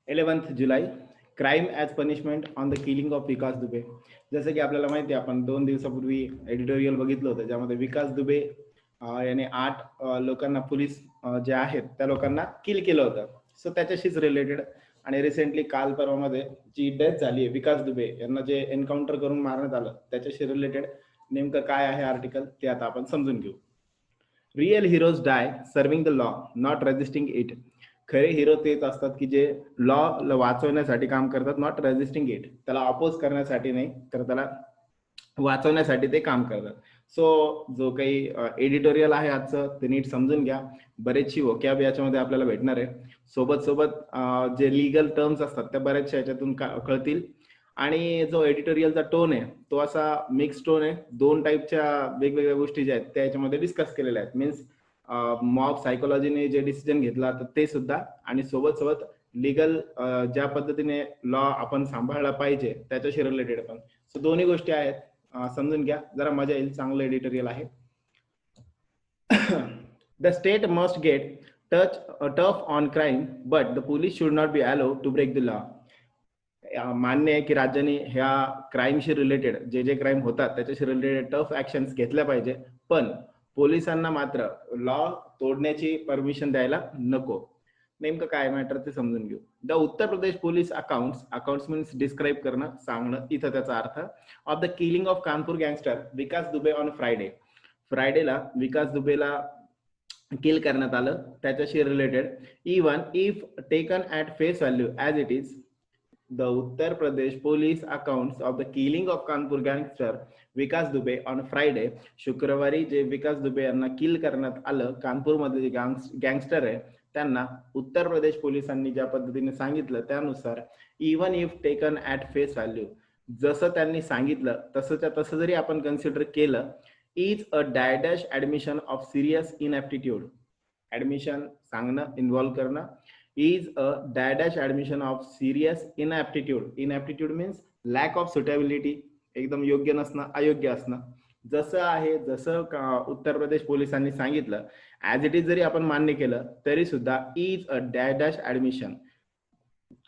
11th जुलै, crime as punishment on the killing of Vikas Dubey. जसं की आपल्याला माहिती आहे, आपण 2 दिवसापूर्वी एडिटोरियल बघितलं होतं, ज्यामध्ये विकास दुबे याने 8 लोकांना पोलीस जे आहेत त्या लोकांना किल केलं होतं. सो त्याच्याशीच रिलेटेड आणि रिसेंटली काल परवामध्ये जी डेथ झाली आहे विकास दुबे यांना जे एन्काउंटर करून मारण्यात आलं त्याच्याशी रिलेटेड नेमकं काय आहे आर्टिकल ते आता आपण समजून घेऊ. Real heroes die serving the law not resisting it. खरे हिरो तेच असतात की जे लॉ वाचवण्यासाठी काम करतात, नॉट रेजिस्टिंग इट, त्याला अपोज करण्यासाठी नाही तर त्याला वाचवण्यासाठी ते काम करतात. सो जो काही एडिटोरियल आहे आजचं ते नीट समजून घ्या. बरेचशी वोकॅब याच्यामध्ये आपल्याला भेटणार आहे. सोबत सोबत जे लिगल टर्म्स असतात त्या बऱ्याचशा याच्यातून कळतील. आणि जो एडिटोरियलचा टोन आहे तो असा मिक्स टोन आहे. 2 टाईपच्या वेगवेगळ्या गोष्टी ज्या आहेत त्या याच्यामध्ये डिस्कस केलेल्या आहेत. मीन्स मॉब सायकोलॉजीने जे डिसिजन घेतला तर ते सुद्धा, आणि सोबत सोबत लिगल ज्या पद्धतीने लॉ आपण सांभाळला पाहिजे त्याच्याशी रिलेटेड पण. सो दोन्ही गोष्टी आहेत, समजून घ्या, जरा मजा येईल. चांगलं एडिटोरियल आहे. The state must get tough on crime but the police should not be allowed to break the law. मान्य आहे की राज्याने ह्या क्राईमशी रिलेटेड जे क्राईम होतात त्याच्याशी रिलेटेड टफ ऍक्शन्स घेतल्या पाहिजे, पण पोलिसांना मात्र लॉ तोडण्याची परमिशन द्यायला नको. नेमकं काय मॅटर ते समजून घेऊ. The Uttar Pradesh police accounts means describe करणं, सांगणं, इथं त्याचा अर्थ. Of the killing of Kanpur gangster Vikas Dubey on Friday. फ्रायडेला विकास दुबेला किल करण्यात आलं त्याच्याशी related. Even if taken at face value as it is, the Uttar Pradesh police accounts of the killing of Kanpur gangster Vikas Dubey on Friday. शुक्रवारी जे विकास दुबे यांना किल करण्यात आलं, कानपूरमध्ये जे गँगस्टर आहे त्यांना उत्तर प्रदेश पोलिसांनी ज्या पद्धतीने सांगितलं त्यानुसार, even if taken at face value, जसं त्यांनी सांगितलं तसंच्या तसं जरी आपण कन्सिडर केलं, is a D dash admission of serious inaptitude. Admission सांगणं, इन्व्हॉल्व करणं, is a dash admission of serious inaptitude. Inaptitude means lack of suitability, एकदम योग्य नसणं, अयोग्य असणं. जसं आहे, जसं उत्तर प्रदेश पोलिसांनी सांगितलं ऍज इट इज जरी आपण मान्य केलं तरी सुद्धा इज अ डॅश ऍडमिशन.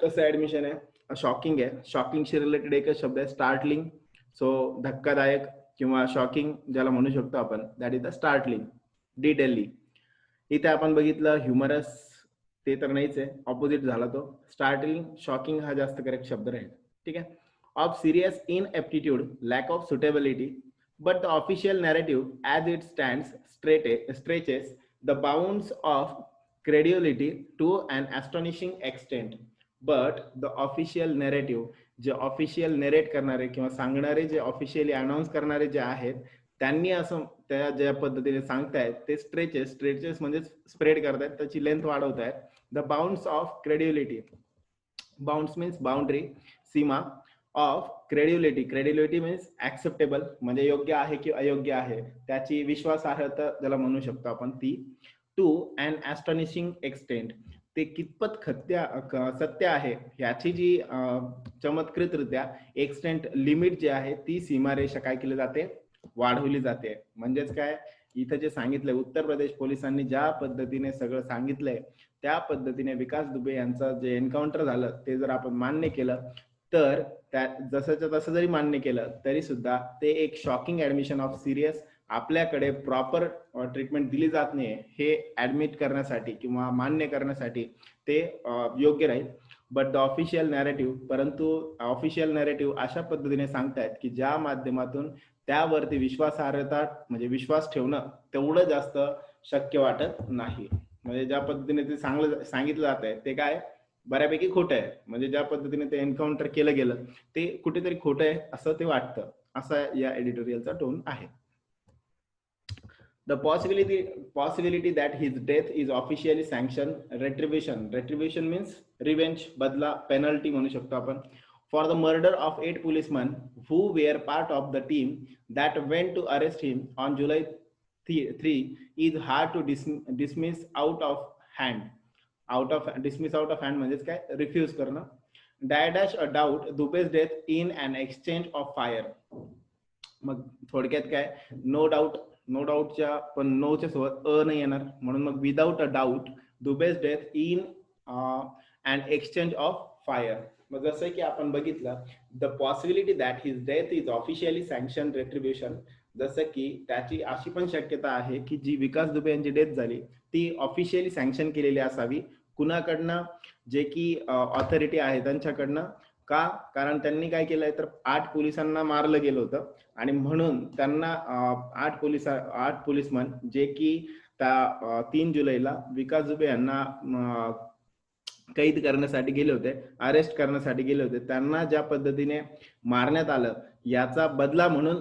कसं ऍडमिशन आहे? शॉकिंग आहे. शॉकिंगशी रिलेटेड एकच शब्द आहे, स्टार्टलिंग. सो धक्कादायक किंवा शॉकिंग ज्याला म्हणू शकतो आपण, that is the startling. Detailed इथे आपण बघितलं ह्युमरस, ते तर नाहीच आहे, ऑपोजिट झाला तो. स्टार्टलिंग, शॉकिंग हा जास्त करेक्ट शब्द राहील. ठीक आहे. Of serious inaptitude, lack of suitability, but the official narrative as it stands stretches the bounds of credibility to an astonishing extent. But the official narrative, जे ऑफिशियल नरेट करणारे किंवा सांगणारे, जे ऑफिशियली अनाऊन्स करणारे जे आहेत त्यांनी असं त्या ज्या पद्धतीने सांगतायत ते स्ट्रेचेस म्हणजे स्प्रेड करतायत, त्याची लेंथ वाढवतायत. The bounds of credibility, bounds means boundary, सीमा, ऑफ क्रेडिबिलिटी मीन्स ऍक्सेप्टेबल म्हणजे योग्य आहे की अयोग्य आहे त्याची विश्वासार्हता ज्याला म्हणू शकतो आपण ती. टू अन ॲस्टॉनिशिंग एक्सटेंट, ते कितपत सत्य आहे ह्याची जी चमत्कृतरित्या एक्सटेंट, लिमिट जी आहे ती सीमारेषा काय केली जाते, वाढवली जाते. म्हणजेच काय, इथं जे सांगितलंय उत्तर प्रदेश पोलिसांनी ज्या पद्धतीने सगळं सांगितलंय त्या पद्धतीने विकास दुबे यांचं जे एन्काउंटर झालं ते जर आपण मान्य केलं तर, त्या जसंच्या तसं जरी मान्य केलं तरी सुद्धा ते एक शॉकिंग ऍडमिशन ऑफ सिरियस, आपल्याकडे प्रॉपर ट्रीटमेंट दिली जात नाही हे ऍडमिट करण्यासाठी किंवा मान्य करण्यासाठी ते योग्य राहील. बट द ऑफिशियल नॅरेटिव्ह, परंतु ऑफिशियल नॅरेटिव्ह अशा पद्धतीने सांगतायत की ज्या माध्यमातून त्यावरती विश्वासार्हता म्हणजे विश्वास ठेवणं तेवढं जास्त शक्य वाटत नाही. म्हणजे ज्या पद्धतीने ते सांगितलं जात आहे ते काय, बऱ्यापैकी खोटं आहे. म्हणजे ज्या पद्धतीने ते एन्काउंटर केलं गेलं ते कुठेतरी खोटं आहे असं ते वाटतं, असा या एडिटोरियलचा टोन आहे. The possibility that his death is officially sanctioned. Retribution means revenge, badla, penalty म्हणू शकतो आपण. For the murder of 8 policemen who were part of the team that went to arrest him on July 3 is hard to dismiss out of hand. Dismiss out of hand म्हणजेच काय, refuse करणं. Dash a doubt Dube's death in an exchange of fire. मग थोडक्यात काय, no डाऊटच्या पण नोच्या सोबत अ नाही येणार, म्हणून मग without a doubt Dubey's death in and exchange of fire. मग जसं की आपण बघितलं, the possibility that his death is officially sanction retribution. जसं की त्याची अशी पण शक्यता आहे की जी विकास दुबे यांची डेथ झाली ती ऑफिशियली सँक्शन केलेली असावी. कुणाकडनं? जे की ऑथॉरिटी आहे त्यांच्याकडनं. का? कारण त्यांनी काय केलंय तर 8 पोलिसांना मारलं गेलं होतं आणि म्हणून त्यांना 8 पोलीसमन जे की त्या 3 जुलैला विकास दुबे यांना कैद करण्यासाठी गेले होते, अरेस्ट करण्यासाठी गेले होते, त्यांना ज्या पद्धतीने मारण्यात आलं याचा बदला म्हणून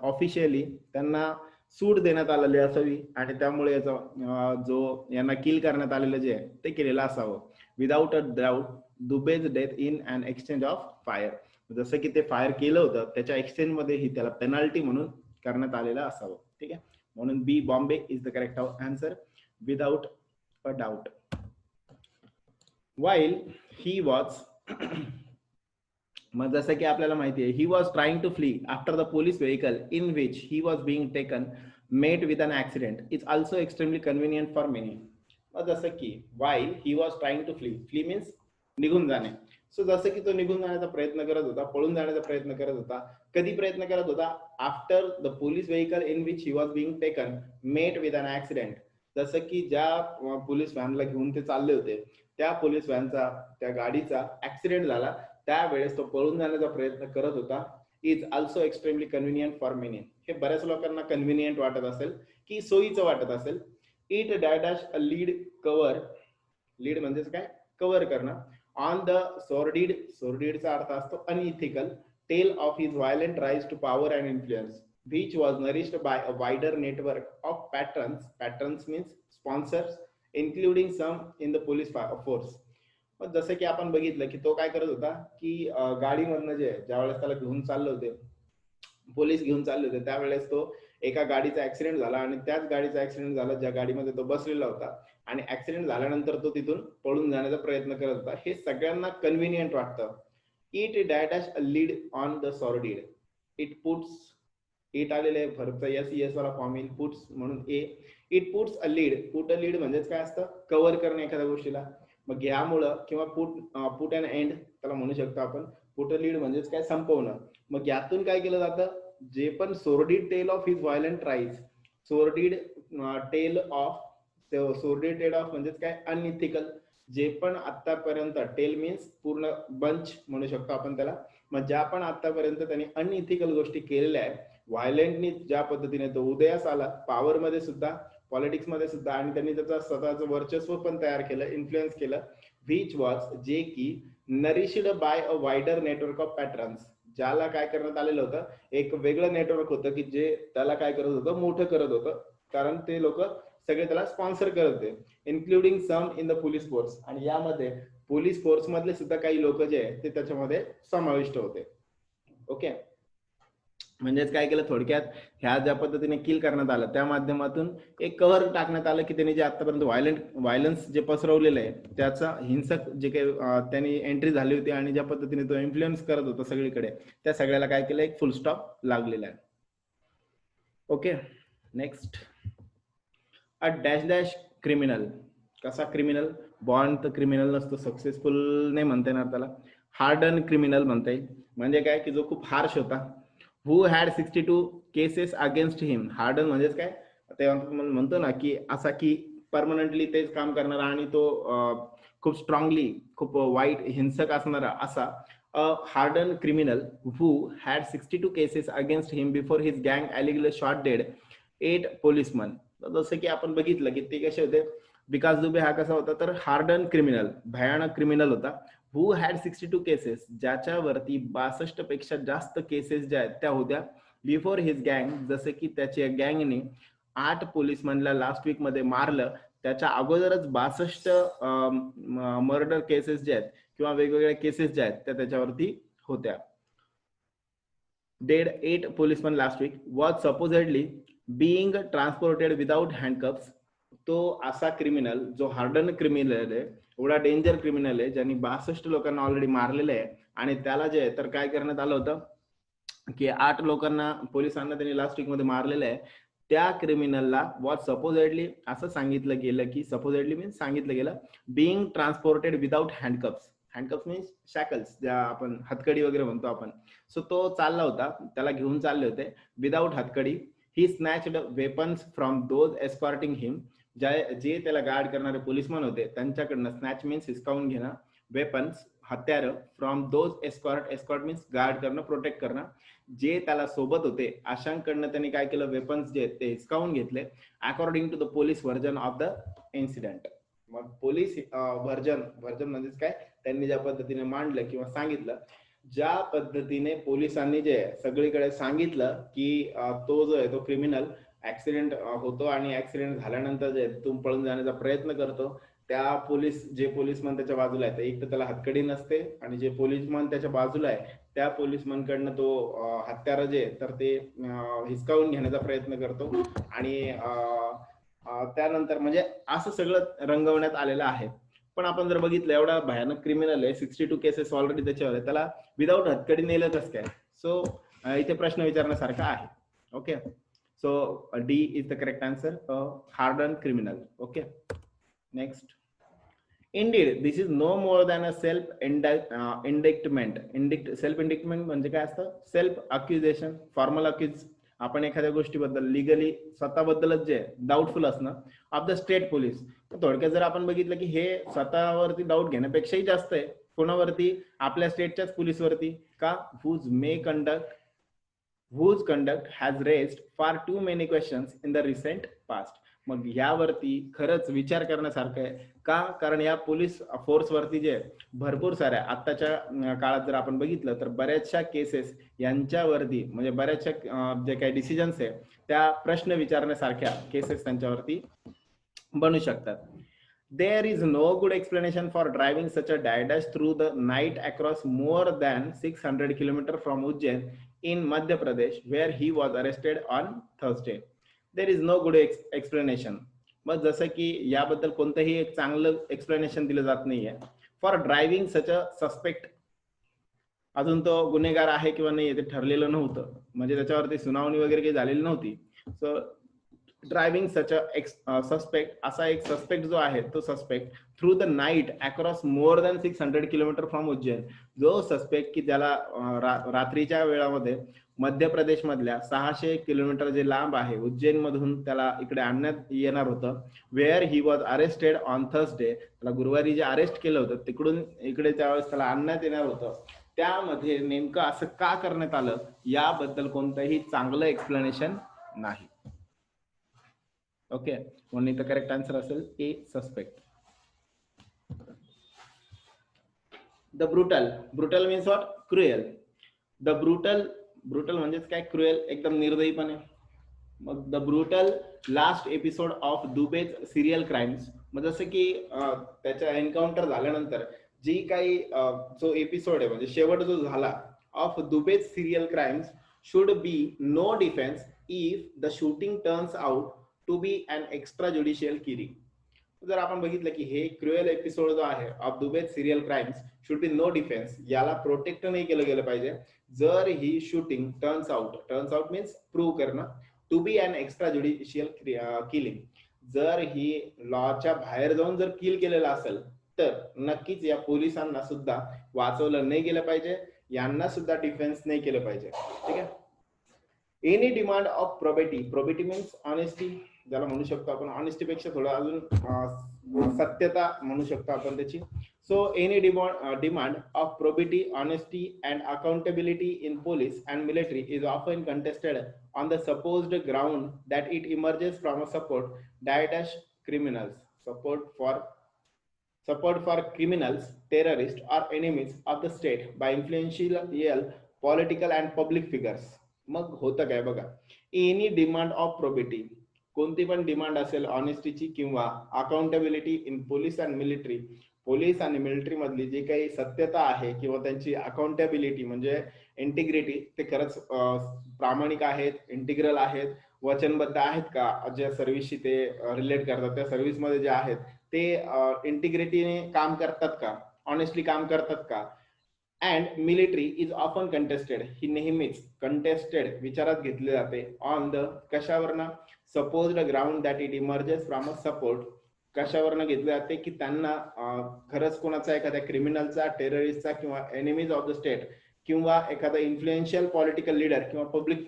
ऑफिशियली त्यांना सूट देण्यात आलेली असावी आणि त्यामुळे याचा जो यांना किल करण्यात आलेलं जे आहे ते केलेलं असावं. Without a doubt Dubey's death in an exchange of fire. जसं की ते फायर केलं होतं त्याच्या एक्सचेंज मध्ये ही त्याला पेनल्टी म्हणून करण्यात आलेलं असावं. ठीक आहे, म्हणून B Bombay is the correct answer without a doubt. while he was मग जसं की आपल्याला माहिती आहे he was trying to flee after the police vehicle in which he was being taken met with an accident is also extremely convenient for many. मग जसं की while he was trying to flee means निघून जाणे. So जसं की तो निघून जाण्याचा प्रयत्न करत होता, पळून जाण्याचा प्रयत्न करत होता. कधी प्रयत्न करत होता? After the police vehicle in which he was being taken met with an accident. जसं की ज्या पोलीस व्हॅनला घेऊन ते चालले होते त्या पोलीस व्हॅनचा, त्या गाडीचा ऍक्सिडेंट झाला, त्यावेळेस तो पळून जाण्याचा प्रयत्न करत होता. Is also extremely convenient for many. हे बऱ्याच लोकांना कन्व्हिनियंट वाटत असेल की सोयीचं वाटत असेल. It dash a lead cover. Lead म्हणजेच काय? कव्हर करणं. On the सोर्डिड. सोर्डिडचा अर्थ असतो unethical. Tale of his violent rise to power and influence which was nourished by a wider network of patrons. Patrons means sponsors, including some in the police force. मग जसं की आपण बघितलं की तो काय करत होता की गाडीमधनं जे ज्यावेळेस त्याला घेऊन चालले होते, पोलीस घेऊन चालले होते, त्यावेळेस तो एका गाडीचा ऍक्सिडेंट झाला आणि त्याच गाडीचा ऍक्सिडेंट झाला ज्या गाडीमध्ये तो बसलेला होता आणि ऍक्सिडेंट झाल्यानंतर तो तिथून पळून जाण्याचा प्रयत्न करत होता. हे सगळ्यांना कन्व्हिनियंट वाटतं. It dash a lead on the sordid. It puts, it आलेले आहे भरचा एस वाला फॉर्म येईल पुट्स म्हणून A. It puts a lead. Put a lead म्हणजेच काय असतं? कव्हर करणे एखाद्या गोष्टीला. मग यामुळं किंवा पुट अँड एंड त्याला म्हणू शकतो आपण. पुट अ लीड म्हणजेच काय? संपवणं. मग यातून काय केलं जातं? जे पण sordid tale of his violent rise. Sordid tale of, sordid tale of म्हणजेच काय? अनइथिकल. जे पण आतापर्यंत, टेल मीन्स पूर्ण बंच म्हणू शकतो आपण त्याला. मग ज्या पण आतापर्यंत त्यांनी अनइथिकल गोष्टी केलेल्या आहेत, व्हायलेंटनी ज्या पद्धतीने तो उदयास आला, पॉवर मध्ये सुद्धा, पॉलिटिक्स मध्ये सुद्धा, आणि त्यांनी त्याचा स्वतःचं वर्चस्व पण तयार केलं, इन्फ्लुएन्स केलं. व्हिच वॉज, जे की nourished by a wider network of patterns. ज्याला काय करण्यात आलेलं होतं? एक वेगळं नेटवर्क होतं की जे त्याला काय करत होतं? मोठं करत होतं. कारण ते लोक सगळे त्याला स्पॉन्सर करत होते. Including some in the police force. आणि यामध्ये पोलीस फोर्स मधले सुद्धा काही लोक जे आहेत ते त्याच्यामध्ये समाविष्ट होते. ओके, म्हणजेच काय केलं थोडक्यात, ह्या ज्या पद्धतीने किल करण्यात आलं त्या माध्यमातून एक कव्हर टाकण्यात आलं की त्यांनी जे आतापर्यंत व्हायलन्स जे पसरवलेलं आहे त्याचा हिंसक जे काही त्यांनी एंट्री झाली होती आणि ज्या पद्धतीने तो इन्फ्लुएन्स करत होता सगळीकडे, त्या सगळ्याला काय केलं? एक फुल स्टॉप लागलेला आहे. Okay, next. अ डॅश क्रिमिनल. कसा क्रिमिनल? बॉन्ड तर क्रिमिनल नसतो, सक्सेसफुल नाही म्हणता येणार त्याला, हार्डन क्रिमिनल म्हणता येईल. म्हणजे काय की जो खूप हार्श होता. Who had 62 cases against him. Harden म्हणजेच काय? ते म्हणतो ना की असा की परमनंटली तेच काम करणारा आणि तो खूप स्ट्रॉंगली, खूप वाईट हिंसक असणारा असा harden criminal who had 62 cases against him before his गँग अलिगली शॉट डेड 8 पोलिसमन. जसं की आपण बघितलं की ते कसे होते? विकास दुबे हा कसा होता? तर हार्डन क्रिमिनल, भयानक क्रिमिनल होता. हु हॅड 62 केसेस, ज्याच्यावरती 62 पेक्षा जास्त केसेस ज्या आहेत त्या होत्या. बिफोर हिज गँग, जसे की त्याच्या गँगने 8 पोलिसमॅनला लास्ट वीक मध्ये मारलं. त्याच्या अगोदरच 62 मर्डर केसेस ज्या आहेत किंवा वेगवेगळ्या केसेस ज्या आहेत त्या त्याच्यावरती होत्या. Dead 8 policeman last week. Was supposedly being transported without handcuffs. तो असा क्रिमिनल जो हार्डन क्रिमिनल आहे, एवढा डेंजर क्रिमिनल आहे ज्यांनी 62 लोकांना ऑलरेडी मारलेलं आहे आणि त्याला जे तर काय करण्यात आलं होतं की 8 लोकांना, पोलिसांना त्यांनी लास्ट वीक मध्ये मारलेलं आहे. त्या क्रिमिनलला वॉज सपोजेडली असं सांगितलं गेलं की, सपोजेडली मीन्स सांगितलं गेलं, बिंग ट्रान्सपोर्टेड विदाउट हँडकप्स. हँडकफ्स मीन्स शॅकल्स, ज्या आपण हतकडी वगैरे म्हणतो आपण. सो तो चालला होता, त्याला घेऊन चालले होते विदाऊट हतकडी. He snatched weapons from those escorting him, जे त्याला गार्ड करणारे पोलिसमन होते त्यांच्याकडनं, स्नॅच मीन्स हिसकावून घेणं, वेपन्स हत्यार, from those escort, escort means guard करणं, प्रोटेक्ट करणं, जे त्याला सोबत होते अशांकडनं त्यांनी काय केलं, वेपन्स जे ते हिसकावून घेतले, according to the police version of the incident. मग पोलीस व्हर्जन म्हणजेच काय, त्यांनी ज्या पद्धतीने मांडलं किंवा सांगितलं, ज्या पद्धतीने पोलिसांनी जे सगळीकडे सांगितलं की तो जो आहे तो क्रिमिनल ऍक्सिडेंट होतो आणि ऍक्सिडेंट झाल्यानंतर जे तो पळून जाण्याचा प्रयत्न करतो, त्या जे पोलीसमन त्याच्या बाजूला आहे, एक तर त्याला हतकडी नसते, आणि जे पोलीसमन त्याच्या बाजूला आहे त्या पोलीसमनकडनं तो हत्यार जे तर ते हिसकावून घेण्याचा प्रयत्न करतो. आणि त्यानंतर म्हणजे असं सगळं रंगवण्यात आलेलं आहे. पण आपण जर बघितलं, एवढा भयानक क्रिमिनल आहे, 62 केसेस ऑलरेडी त्याच्यावर आहे, त्याला विदाऊट हतकडी नेलं कसं काय? सो इथे प्रश्न विचारण्यासारखा आहे. Okay, so D is the correct answer, harden criminal. Okay, next. Indeed, this is no more than a self-indictment. Self-indictment म्हणजे काय असतं? Self accusation, formal accuse. आपण एखाद्या गोष्टीबद्दल लिगली स्वतःबद्दलच जे डाऊटफुल असणं ऑफ द स्टेट पोलीस. थोडक्यात जर आपण बघितलं की हे स्वतःवरती डाऊट घेण्यापेक्षाही जास्त आहे कोणावरती? आपल्या स्टेटच्याच पोलीसवरती. का? whose conduct has raised far too many questions in the recent past. मग यावरती खरंच विचार करण्यासारखं आहे. का? कारण या पोलीस फोर्स वरती जे भरपूर साऱ्या आत्ताच्या काळात जर आपण बघितलं तर बऱ्याचशा केसेस यांच्यावरती, म्हणजे बऱ्याचशा जे काही डिसिजन्स आहे त्या प्रश्न विचारण्यासारख्या केसेस त्यांच्यावरती बनू शकतात. There is no good explanation for driving such a dash through the night across more than 600 km from Ujjain in Madhya Pradesh, where he was arrested on Thursday. There is no good explanation. मग जसं की याबद्दल कोणतंही एक चांगलं explanation दिलं जात नाहीये. For driving such a suspect, अजून तो गुन्हेगार आहे किंवा नाही ते ठरलेलं नव्हतं, म्हणजे त्याच्यावरती सुनावणी वगैरे काही झालेली नव्हती. सो ड्रायव्हिंग सच अ सस्पेक्ट, असा एक सस्पेक्ट जो आहे तो suspect through the night across more than 600 kilometre from Ujjain, जो सस्पेक्ट की ज्याला रात्रीच्या वेळामध्ये मध्य प्रदेश मधल्या 600 किलोमीटर जे लांब आहे उज्जैन मधून त्याला इकडे आणण्यात येणार होतं. Where he was arrested on Thursday, त्याला गुरुवारी जे अरेस्ट केलं होतं तिकडून इकडे त्यावेळेस त्याला आणण्यात येणार होतं. त्यामध्ये नेमकं असं का करण्यात आलं याबद्दल कोणतंही चांगलं एक्सप्लेनेशन नाही. ओके, म्हणून इथं करेक्ट आन्सर असेल A, suspect. The brutal. Brutal means what? Cruel. The brutal म्हणजेच काय? क्रुएल, एकदम निर्दयीपणे. मग the brutal last episode of Dubey's serial crimes. मग जसं की त्याच्या एन्काउंटर झाल्यानंतर जी काही जो एपिसोड आहे म्हणजे शेवट जो झाला of Dubey's serial crimes should be no defence if the shooting turns out to be an extra judicial killing. जर आपण बघितलं की हे क्रुएल एपिसोड जो आहे of Dubey's serial crimes should be no defence, याला प्रोटेक्ट नाही केलं गेलं पाहिजे जर ही shooting turns out means prove करणं, to be an extra judicial killing, जर ही लॉच्या बाहेर जाऊन जर किल केलेलं असेल तर नक्कीच या पोलिसांना सुद्धा वाचवलं नाही गेलं पाहिजे, यांना सुद्धा डिफेन्स नाही केलं पाहिजे. ठीक आहे. Any demand of probity means honesty, ज्याला म्हणू शकतो आपण ऑनेस्टी पेक्षा थोडं अजून सत्यता म्हणू शकतो आपण त्याची. So any demand of probity, honesty and accountability in police and military is often contested on the supposed ground that it emerges from a support dash criminals, support for criminals, terrorists or enemies of the state by influential political and public figures. मग होतं काय बघा, any demand of probity, कोणती पण demand असेल ऑनेस्टीची किंवा accountability in police and military, police आणि military मधली जी काही सत्यता आहे किंवा त्यांची अकाउंटेबिलिटी म्हणजे इंटिग्रिटी, ते खरंच प्रामाणिक आहेत, इंटिग्रल आहेत, वचनबद्ध आहेत का, ज्या सर्व्हिसशी ते रिलेट करतात त्या सर्व्हिस मध्ये जे आहेत ते इंटिग्रिटीने काम करतात का, ऑनेस्टली काम करतात का. And military is often contested, ही नेहमीच कंटेस्टेड विचारात घेतली जाते ऑन द कशावरनं, supposed ground that it emerges from a support कशावरनं घेतले जाते की त्यांना खरंच कोणाचा एखाद्या क्रिमिनलचा, टेररिस्टचा किंवा एनिमीज ऑफ द स्टेट किंवा एखादा इन्फ्लुएन्शियल पॉलिटिकल लीडर किंवा पब्लिक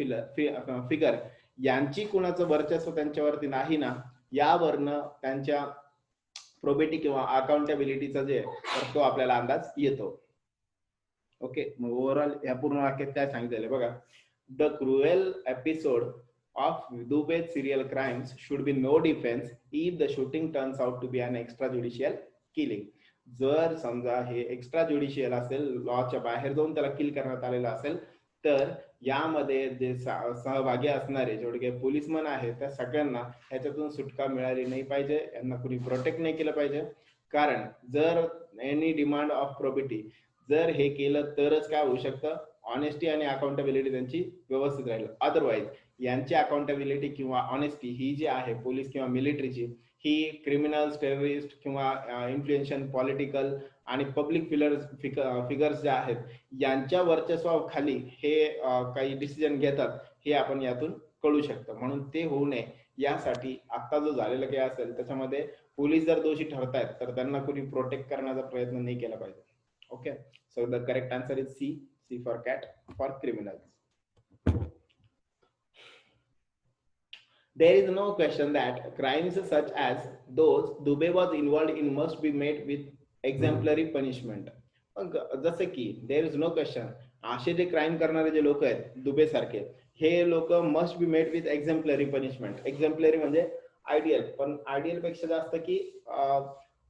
फिगर यांची कुणाचं वर्चस्व त्यांच्यावरती नाही ना, यावरनं त्यांच्या प्रोबेटी किंवा अकाउंटेबिलिटीचा जे तर तो आपल्याला अंदाज येतो. ओके, मग ओव्हरऑल या पूर्ण वाक्यात काय सांगितलेलं बघा. The cruel episode of Dubai's serial crimes should be no defense if the shooting turns out to be an extrajudicial killing. जर समजा हे एक्स्ट्राज्युडिशियल असेल, लॉच्या बाहेर जाऊन त्याला किल करण्यात आलेलं असेल, तर यामध्ये जे सहभागी असणारे जेवढे काही पोलिसमन आहेत त्या सगळ्यांना ह्याच्यातून सुटका मिळाली नाही पाहिजे, यांना कुणी प्रोटेक्ट नाही केलं पाहिजे. कारण जर एनी डिमांड ऑफ प्रोबिटी जर हे केलं तरच काय होऊ शकतं, ऑनेस्टी आणि अकाउंटेबिलिटी त्यांची व्यवस्थित राहील. अदरवाईज यांची अकाउंटेबिलिटी किंवा ऑनेस्टी ही जी आहे पोलीस किंवा मिलिटरीची, ही क्रिमिनल्स, टेररिस्ट किंवा इन्फ्लुएन्शियल पॉलिटिकल आणि पब्लिक फिगर्स जे आहेत यांच्या वर्चस्वाखाली हे काही डिसिजन घेतात, हे आपण यातून कळू शकतं. म्हणून ते होऊ नये यासाठी आता जो झालेलं काही असेल त्याच्यामध्ये पोलीस जर दोषी ठरतायत तर त्यांना कोणी प्रोटेक्ट करण्याचा प्रयत्न नाही केला पाहिजे. Okay, so the correct answer is C, C for cat, for criminals. There is no question that crimes such as those Dubey was involved in must be met with exemplary punishment. जसं की there is no question, असे जे crime करणारे जे लोक आहेत दुबे सारखे, हे लोक must be met with exemplary punishment. Exemplary म्हणजे आयडियल, पण आयडियल पेक्षा जास्त की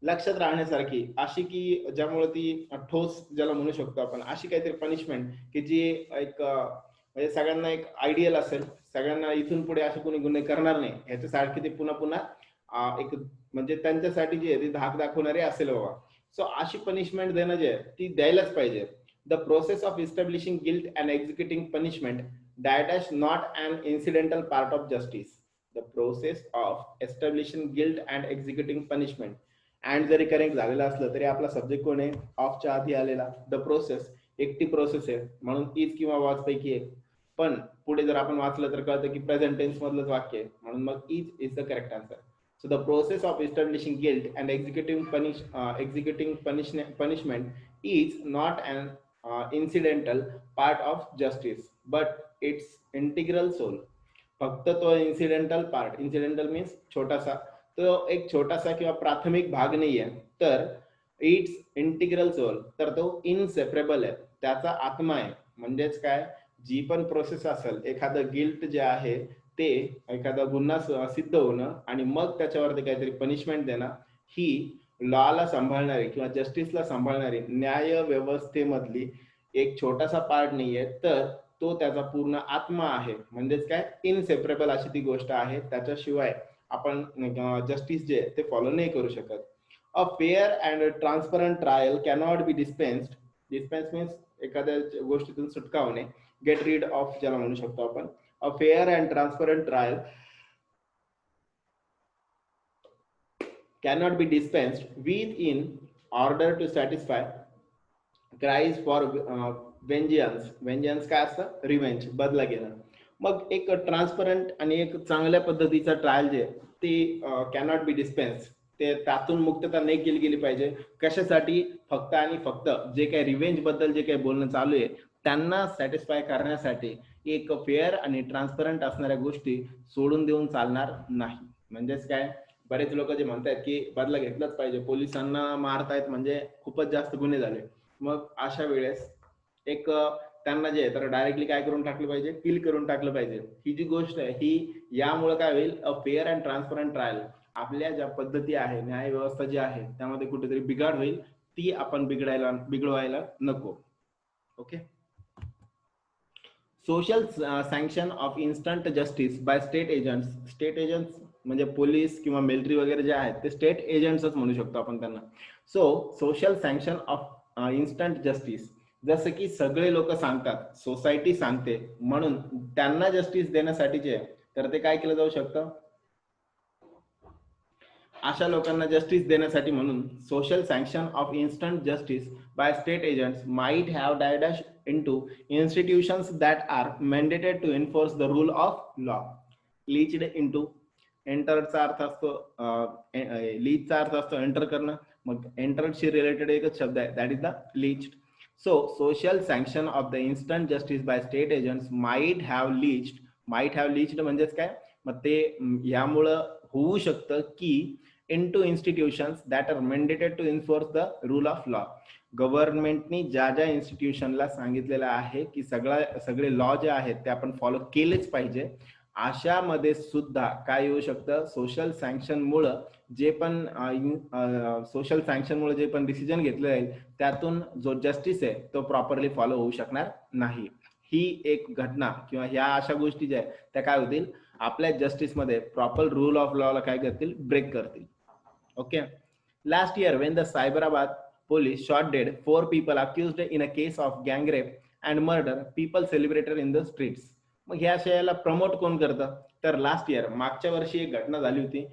लक्षात राहण्यासारखी, अशी की ज्यामुळे ती ठोस ज्याला म्हणू शकतो आपण, अशी काहीतरी पनिशमेंट की जी एक म्हणजे सगळ्यांना एक आयडियल असेल, सगळ्यांना इथून पुढे असे कोणी गुन्हे करणार नाही ह्याच्यासारखी ते पुन्हा पुन्हा एक म्हणजे त्यांच्यासाठी जी आहे ती धाक दाखवणारी असेल बाबा. सो अशी पनिशमेंट देणं जे आहे ती द्यायलाच पाहिजे. The process of establishing guilt and executing punishment that is not an incidental part of justice. The process of establishing guilt and executing punishment, and जरी करेक्ट झालेला असलं तरी आपला सब्जेक्ट कोण आहे, ऑफच्या आधी आलेला. द प्रोसेस एकटी प्रोसेस आहे म्हणून इज किंवा वॉज पैकी एक, पण पुढे जर आपण वाचलं तर कळतं की प्रेझेंट टेन्स मधलंच वाक्य आहे, म्हणून मग is the correct answer. So the process of establishing guilt and executing punishment is not an incidental part of justice but it's integral soul. फक्त तो इन्सिडेंटल पार्ट, इन्सिडेंटल मीन्स छोटासा, तो एक छोटासा किंवा प्राथमिक भाग नाहीये, तर इट्स इंटिग्रल सोल, तर तो इनसेपरेबल आहे, त्याचा आत्मा आहे. म्हणजेच काय, जी पण प्रोसेस असेल, एखादं गिल्ट जे आहे ते एखादा गुन्हा सिद्ध होणं आणि मग त्याच्यावरती काहीतरी पनिशमेंट देणं, ही लॉला सांभाळणारी किंवा जस्टिसला सांभाळणारी न्याय व्यवस्थेमधली एक छोटासा पार्ट नाहीये, तर तो त्याचा पूर्ण आत्मा आहे. म्हणजेच काय, इनसेपरेबल अशी ती गोष्ट आहे, त्याच्याशिवाय आपण जस्टिस जे ते फॉलो नाही करू शकत. A fair and transparent trial cannot be dispensed. Dispense means एखाद्या गोष्टीतून सुटका होणे, गेट रीड ऑफ ज्याला म्हणू शकतो आपण. A fair and transparent trial cannot be dispensed with in order to satisfy cries for vengeance. Vengeance काय असतं, रिव्हेंज, बदला घेणं. मग एक ट्रान्सपरंट आणि एक चांगल्या पद्धतीचा ट्रायल जे ते कॅनॉट बी डिस्पेन्स, ते त्यातून मुक्तता नाही केली गेली पाहिजे. कशासाठी, फक्त आणि फक्त जे काही रिव्हेंज बद्दल जे काही बोलणं चालू आहे त्यांना सॅटिस्फाय करण्यासाठी एक फेअर आणि ट्रान्सपरंट असणाऱ्या गोष्टी सोडून देऊन चालणार नाही. म्हणजेच काय, बरेच लोक जे म्हणतात की बदला घेतलाच पाहिजे, पोलिसांना मारतायत म्हणजे खूपच जास्त गुन्हे झाले, मग अशा वेळेस एक त्यांना जे आहे तर डायरेक्टली काय करून टाकलं पाहिजे, किल करून टाकलं पाहिजे. ही जी गोष्ट आहे ही यामुळे काय होईल, अ फेअर अँड ट्रान्सपरंट ट्रायल, आपल्या ज्या पद्धती आहे, न्याय व्यवस्था जी आहे त्यामध्ये कुठेतरी बिघाड होईल, ती आपण बिघडवायला नको. Okay. Social sanction of instant justice by state agents. State agents म्हणजे पोलीस किंवा मिलिटरी वगैरे जे आहेत ते स्टेट एजंट्सच म्हणू शकतो आपण त्यांना. So social sanction of instant justice, जसं की सगळे लोक सांगतात, सोसायटी सांगते, म्हणून त्यांना जस्टिस देण्यासाठी जे तर ते काय केलं जाऊ शकतं, अशा लोकांना जस्टिस देण्यासाठी म्हणून social sanction of instant justice by state agents might have डायडॅश into institutions that are mandated to enforce the rule of law, leached into एंटरचा अर्थ असतो लीचचा अर्थ असतो एंटर करणं. मग एंटरशी रिलेटेड एकच शब्द आहे, that is the leached. So social sanction of the instant justice by state agents might have leached म्हणजेच काय, मग ते यामुळं होऊ शकतं की into institutions that are mandated to enforce the rule of law. गव्हर्नमेंटनी ज्या ज्या इन्स्टिट्यूशनला सांगितलेलं आहे की सगळे लॉ जे आहेत ते आपण फॉलो केलेच पाहिजे, अशामध्ये सुद्धा काय येऊ शकतं, सोशल सँक्शनमुळं जे पण डिसिजन घेतले जाईल त्यातून जो जस्टिस आहे तो प्रॉपरली फॉलो होऊ शकणार नाही. ही एक घटना किंवा ह्या अशा गोष्टी ज्या आहेत त्या काय होतील, आपल्या जस्टिसमध्ये प्रॉपर रूल ऑफ लॉला काय करतील, ब्रेक करतील. Okay. Last year, when the Cyberabad police shot dead 4 people accused in a case of gang rape and murder, people celebrated in the streets. मग ह्या शयाला प्रमोट कोण करतं, तर लास्ट इयर मागच्या वर्षी एक घटना झाली होती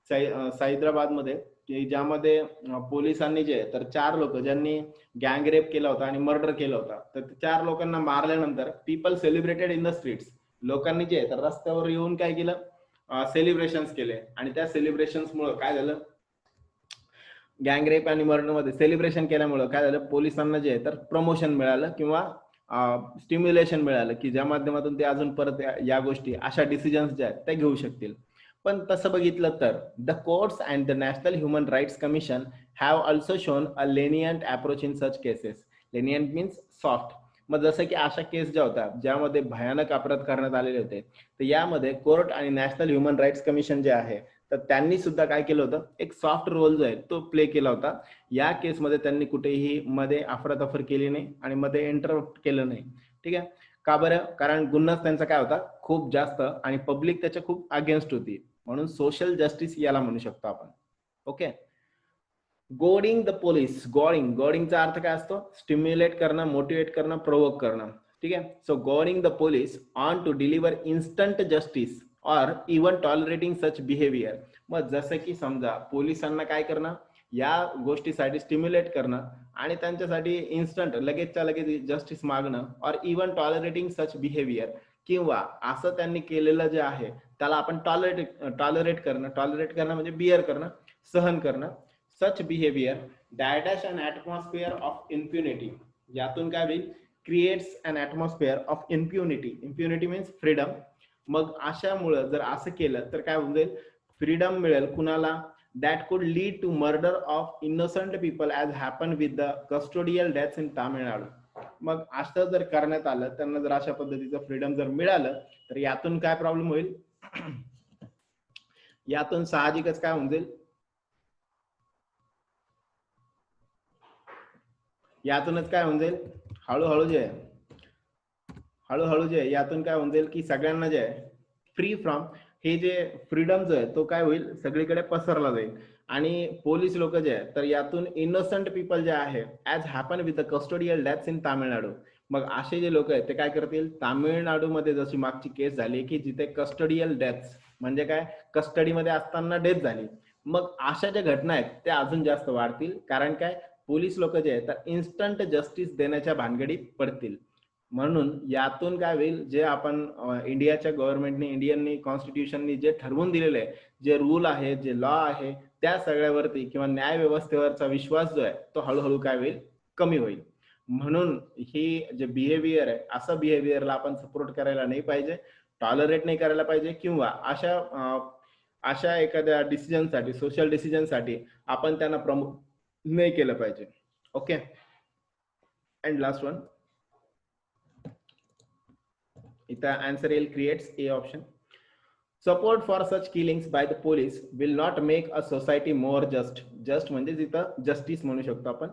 सायद्राबाद मध्ये, ज्यामध्ये पोलिसांनी जे तर 4 लोक ज्यांनी गँग रेप केला होता आणि मर्डर केला होता, तर 4 लोकांना मारल्यानंतर people celebrated in the streets. लोकांनी जे तर रस्त्यावर येऊन काय केलं, सेलिब्रेशन्स केले. आणि त्या सेलिब्रेशन्स मुळे काय झालं, गँग रेप आणि मर्डर मध्ये सेलिब्रेशन केल्यामुळे काय झालं, पोलिसांना जे तर प्रमोशन मिळालं किंवा स्टिम्युलेशन मिळालं की ज्या माध्यमातून ते अजून परत या गोष्टी अशा डिसिजन्स ज्या आहेत त्या घेऊ शकतील. पण तसं बघितलं तर the courts and the national human rights commission have also shown a lenient approach in such cases. Lenient means soft. मग जसं की अशा केस ज्या होत्या ज्यामध्ये भयानक अपराध करण्यात आलेले होते, तर यामध्ये कोर्ट आणि नॅशनल ह्युमन राईट्स कमिशन जे आहे तर त्यांनी सुद्धा काय केलं होतं, एक सॉफ्ट रोल जो आहे तो प्ले केला होता. या केसमध्ये त्यांनी कुठेही मध्ये अफरातफर केली नाही आणि मध्ये इंटरप्ट केलं नाही. ठीक आहे, का बरं, कारण गुन्हाच त्यांचा काय होता खूप जास्त आणि पब्लिक त्याच्या खूप अगेन्स्ट होती, म्हणून सोशल जस्टिस याला म्हणू शकतो आपण. ओके. Goading the police. गोडिंगचा अर्थ काय असतो, स्टिम्युलेट करणं, मोटिवेट करणं, प्रोवोक करणं. ठीक आहे. So goading the police on to deliver instant justice और इवन टॉलरेटिंग सच बिहेवियर. मग जसं की समजा पोलिसांना काय करणं, या गोष्टीसाठी स्टिम्युलेट करणं आणि त्यांच्यासाठी इन्स्टंट लगेचच्या लगेच जस्टिस मागणं, और इवन टॉलरेटिंग सच बिहेवियर, किंवा असं त्यांनी केलेलं जे आहे त्याला आपण टॉलरेट करणं म्हणजे बिअर करणं, सहन करणं. सच बिहेवियर डायडॅश अन ॲटमॉस्फिअर ऑफ इम्प्युनिटी. यातून काय होईल, creates an atmosphere of impunity. Impunity means freedom. मग अशामुळं जर असं केलं तर काय होऊन जाईल, फ्रीडम मिळेल कुणाला, that could lead to murder of innocent people as happen with the custodial deaths in Tamil Nadu. मग असं जर करण्यात आलं, त्यांना जर अशा पद्धतीचं फ्रीडम जर मिळालं तर यातून काय प्रॉब्लेम होईल, यातून साहजिकच काय होऊन जाईल, यातूनच काय होऊन जाईल, हळूहळू जे यातून काय होऊन जाईल की सगळ्यांना जे आहे फ्री फ्रॉम हे जे फ्रीडम जो आहे तो काय होईल, सगळीकडे पसरला जाईल. आणि पोलीस लोक जे आहे तर यातून इनोसंट पीपल जे आहे as happen with the custodial deaths in Tamil Nadu. मग असे जे लोक आहेत ते काय करतील, तामिळनाडूमध्ये जशी मागची केस झाली की जिथे कस्टोडियल डेथ्स म्हणजे काय, कस्टडीमध्ये असताना डेथ झाली, मग अशा ज्या घटना आहेत त्या अजून जास्त वाढतील. कारण काय, पोलीस लोक जे आहेत तर इन्स्टंट जस्टिस देण्याच्या भानगडीत पडतील. म्हणून यातून काय होईल, जे आपण इंडियाच्या गव्हर्नमेंटने, इंडियन कॉन्स्टिट्यूशननी जे ठरवून दिलेले आहे, जे रूल आहे, जे लॉ आहे, त्या सगळ्यावरती किंवा न्याय व्यवस्थेवरचा विश्वास जो आहे तो हळूहळू काय होईल, कमी होईल. म्हणून ही जे बिहेवियर आहे, असं बिहेवियरला आपण सपोर्ट करायला नाही पाहिजे, टॉलरेट नाही करायला पाहिजे, किंवा अशा एखाद्या डिसिजनसाठी, सोशल डिसिजनसाठी आपण त्यांना प्रमोट नाही केलं पाहिजे. ओके. अँड लास्ट वन, इथं आन्सर येईल creates A option. Support for such killings by the police will not make a society more just. Just म्हणजे तिथं जस्टिस म्हणू शकतो आपण.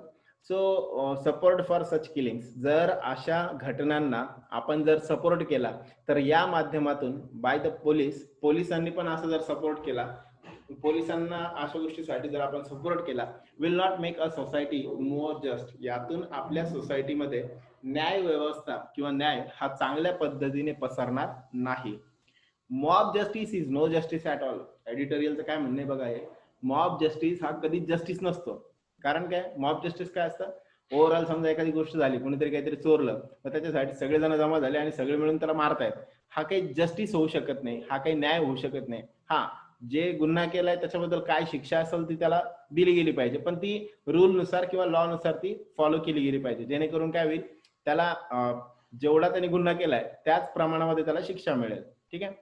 So support for such killings, जर अशा घटनांना आपण जर सपोर्ट केला तर या माध्यमातून बाय द पोलिसांनी पण असं जर सपोर्ट केला, पोलिसांना अशा गोष्टीसाठी जर आपण सपोर्ट केला, will not make a society more just, यातून आपल्या सोसायटीमध्ये न्याय व्यवस्था किंवा न्याय हा चांगल्या पद्धतीने पसरणार नाही. Mob justice is no justice at all. एडिटोरियलचं काय म्हणणं आहे बघा, हे मॉब जस्टिस हा कधीच जस्टिस नसतो. कारण काय, मॉब जस्टिस काय असतं, ओव्हरऑल समजा एखादी गोष्ट झाली, कोणीतरी काहीतरी चोरलं, तर त्याच्यासाठी सगळेजण जमा झाले आणि सगळे मिळून त्याला मारतायत, हा काही जस्टिस होऊ शकत नाही, हा काही न्याय होऊ शकत नाही. हा जे गुन्हा केलाय त्याच्याबद्दल काय शिक्षा असेल ती त्याला दिली गेली पाहिजे, पण ती रूल नुसार किंवा लॉ नुसार ती फॉलो केली गेली पाहिजे, जेणेकरून काय होईल त्याला जेवढा त्याने गुन्हा केलाय त्याच प्रमाणामध्ये त्याला शिक्षा मिळेल. ठीक आहे.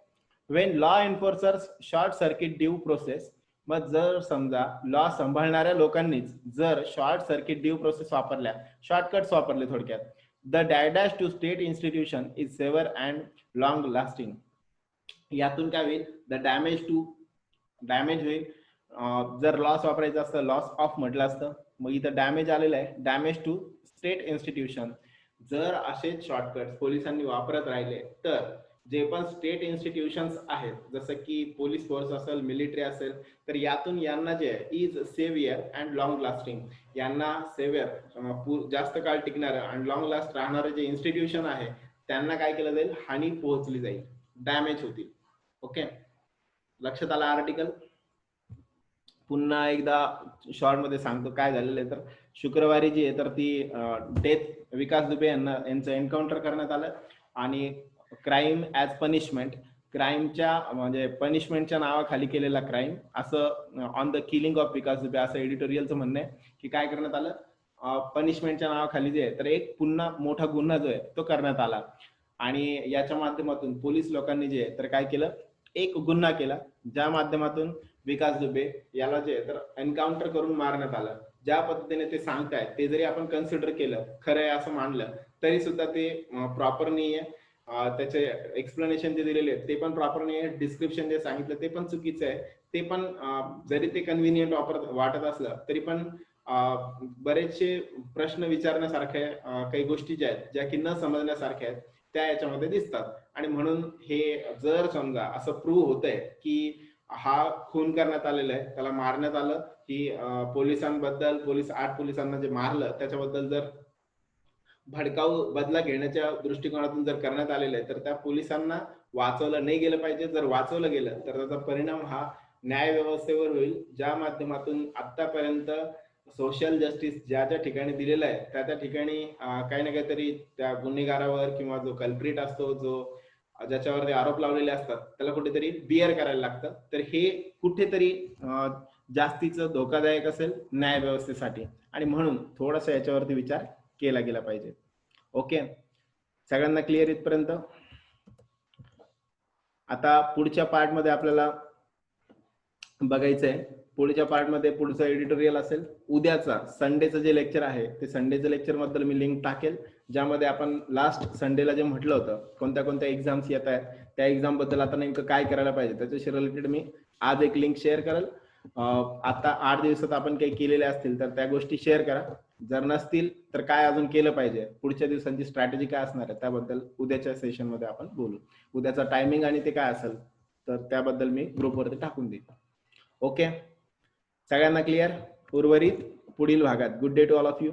When law enforcers short circuit due process, मग जर समजा लॉ सांभाळणाऱ्या लोकांनीच जर शॉर्ट सर्किट ड्यू प्रोसेस वापरल्या, शॉर्टकट्स वापरले थोडक्यात, the dash to state institution is severe and long lasting. यातून काय होईल, द डॅमेज होईल. जर लॉस वापरायचं असतं, लॉस ऑफ म्हटलं असतं, मग इथं डॅमेज आलेलं आहे, डॅमेज टू स्टेट इन्स्टिट्यूशन. जर असेच शॉर्टकट्स पोलिसांनी वापरत राहिले तर जे पण स्टेट इन्स्टिट्यूशन्स आहेत, जसं की पोलीस फोर्स असेल, मिलिटरी असेल, तर यातून यांना जे is saviour and long lasting, यांना सेव्हियर जास्त काळ टिकणारं आणि लॉंग लास्ट राहणारे जे इन्स्टिट्यूशन आहे त्यांना काय केलं जाईल, हानी पोहोचली जाईल, डॅमेज होतील. ओके, लक्षात आलं आर्टिकल. पुन्हा एकदा शॉर्ट मध्ये सांगतो काय झालेलं आहे. तर शुक्रवारी जी आहे तर ती डेथ विकास दुबे यांचं एन्काउंटर करण्यात आलं आणि क्राईम ऍज पनिशमेंट, क्राईमच्या म्हणजे पनिशमेंटच्या नावाखाली केलेला क्राईम, असं on the killing of Vikas Dubey असं एडिटोरियलचं म्हणणं आहे की काय करण्यात आलं, पनिशमेंटच्या नावाखाली जे आहे तर एक पुन्हा मोठा गुन्हा जो आहे तो करण्यात आला. आणि याच्या माध्यमातून पोलीस लोकांनी जे आहे तर काय केलं, एक गुन्हा केला ज्या माध्यमातून विकास दुबे याला जे आहे तर एन्काउंटर करून मारण्यात आलं. ज्या पद्धतीने ते सांगतायत ते जरी आपण कन्सिडर केलं, खरं आहे असं मानलं, तरी सुद्धा ते प्रॉपर नाहीये. त्याचे एक्सप्लेनेशन जे दिलेले आहेत ते पण प्रॉपर नाही आहे, डिस्क्रिप्शन जे सांगितलं ते पण चुकीचं आहे. ते पण जरी ते कन्व्हिनियंट वाटत असलं तरी पण बरेचसे प्रश्न विचारण्यासारखे काही गोष्टी ज्या आहेत ज्या की न समजण्यासारख्या आहेत त्या याच्यामध्ये दिसतात. आणि म्हणून हे जर समजा असं प्रूव्ह होतंय की हा खून करण्यात आलेला आहे, त्याला मारण्यात आलं, की पोलिसांबद्दल 8 पोलिसांना जे मारलं त्याच्याबद्दल जर भडकाऊ बदला घेण्याच्या दृष्टिकोनातून जर करण्यात आलेलं आहे तर त्या पोलिसांना वाचवलं नाही गेलं पाहिजे. जर वाचवलं गेलं तर त्याचा परिणाम हा न्याय व्यवस्थेवर होईल, ज्या माध्यमातून आतापर्यंत सोशल जस्टिस ज्या ज्या ठिकाणी दिलेलं आहे त्या त्या ठिकाणी काही ना काहीतरी त्या गुन्हेगारावर किंवा जो कल्प्रिट असतो, जो ज्याच्यावर आरोप लावलेले असतात, त्याला कुठेतरी बिअर करायला लागतं. तर हे कुठेतरी जास्तीचं धोकादायक असेल न्याय व्यवस्थेसाठी आणि म्हणून थोडासा याच्यावरती विचार केला गेला पाहिजे. ओके, सगळ्यांना क्लिअर इथपर्यंत. आता पुढच्या पार्ट मध्ये आपल्याला बघायचंय, पुढच्या पार्ट मध्ये पुढचं एडिटोरियल असेल. उद्याचा संडेचं जे लेक्चर आहे ते संडेचं लेक्चर बद्दल मी लिंक टाकेल, ज्यामध्ये आपण लास्ट संडेला जे म्हटलं होतं कोणत्या कोणत्या एक्झाम्स येत आहेत त्या एक्झाम बद्दल आता नेमकं काय करायला पाहिजे त्याच्याशी रिलेटेड मी आज एक लिंक शेअर करेल. आता 8 दिवसात आपण काही केलेले असतील तर त्या गोष्टी शेअर करा. जर नसतील तर काय अजून केलं पाहिजे, पुढच्या दिवसांची स्ट्रॅटेजी काय असणार आहे त्याबद्दल उद्याच्या सेशन मध्ये आपण बोलू. उद्याचा टायमिंग आणि ते काय असेल तर त्याबद्दल मी ग्रुपवरती टाकून देईन. ओके, सगळ्यांना क्लिअर. उर्वरित पुढील भागात. Good day to all of you.